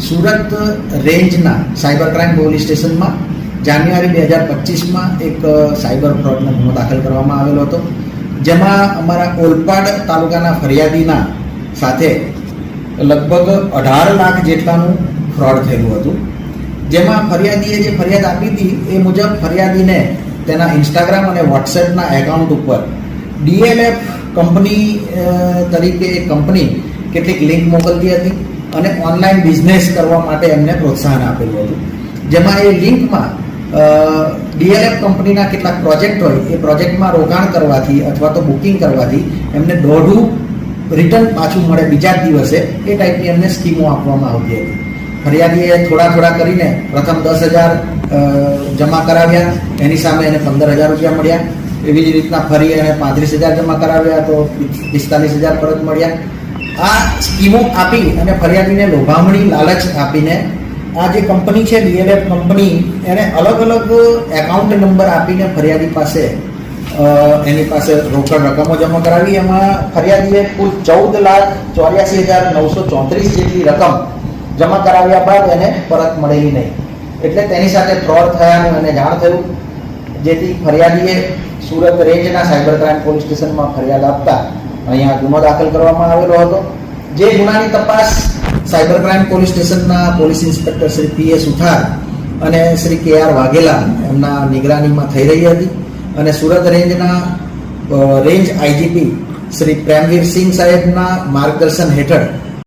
સુરત રેન્જના cyber crime police સ્ટેશનમાં જાન્યુઆરી 2025માં એક સાયબર ફ્રોડનો ગુનો દાખલ કરવામાં આવેલો હતો, જેમાં અમારા ઓલપાડ તાલુકાના ફરિયાદીના સાથે લગભગ 18 લાખ જેટલાનું ફ્રોડ થયેલું હતું. જેમાં ફરિયાદીએ જે ફરિયાદ આપી હતી એ મુજબ ફરિયાદીને તેના ઇન્સ્ટાગ્રામ અને વોટ્સએપના એકાઉન્ટ ઉપર DLF કંપની તરીકે એક કંપની કેટલીક લિંક મોકલતી હતી અને ઓનલાઈન બિઝનેસ કરવા માટે એમને પ્રોત્સાહન આપેલું હતું. જેમાં એ લિંકમાં DLF કંપનીના કેટલાક પ્રોજેક્ટ હોય એ પ્રોજેક્ટમાં રોકાણ કરવાથી અથવા તો બુકિંગ કરવાથી એમને દોઢું રિટર્ન પાછું મળે બીજા જ દિવસે, એ ટાઈપની એમને સ્કીમો આપવામાં આવતી હતી. ફરિયાદીએ થોડા કરીને પ્રથમ 10,000 જમા કરાવ્યા, એની સામે એને 15,000 રૂપિયા મળ્યા. એવી જ રીતના ફરી એને 35,000 જમા કરાવ્યા તો 45,000 પરત મળ્યા. આ સ્કીમો આપી અને ફરિયાદીને લોભામણી લાલચ આપીને આ જે કંપની છે DLF કંપની, એને અલગ અલગ એકાઉન્ટ નંબર આપીને ફરિયાદી પાસે એની પાસે રોકડ રકમો જમા કરાવી. એમાં ફરિયાદીએ કુલ 14,84,934 જેટલી રકમ જમા કરાવ્યા બાદ એને પરત મળેલી નહીં. એટલે તેની સાથે ફ્રોડ થયાનું એને જાણ થયું, જેથી ફરિયાદીએ સુરત રેન્જના સાયબર ક્રાઇમ પોલીસ સ્ટેશનમાં ફરિયાદ આપતા અહીંયા ગુનો દાખલ કરવામાં આવેલો હતો. જે ગુનાની તપાસ સાયબર ક્રાઇમ પોલીસ સ્ટેશનના પોલીસ ઇન્સ્પેક્ટર શ્રી PS સુથાર અને શ્રી KR વાઘેલા એમના નિગરાનીમાં થઈ રહી હતી અને સુરત રેન્જના રેન્જ IGP શ્રી પ્રેમવીર સિંહ સાહેબના માર્ગદર્શન હેઠળ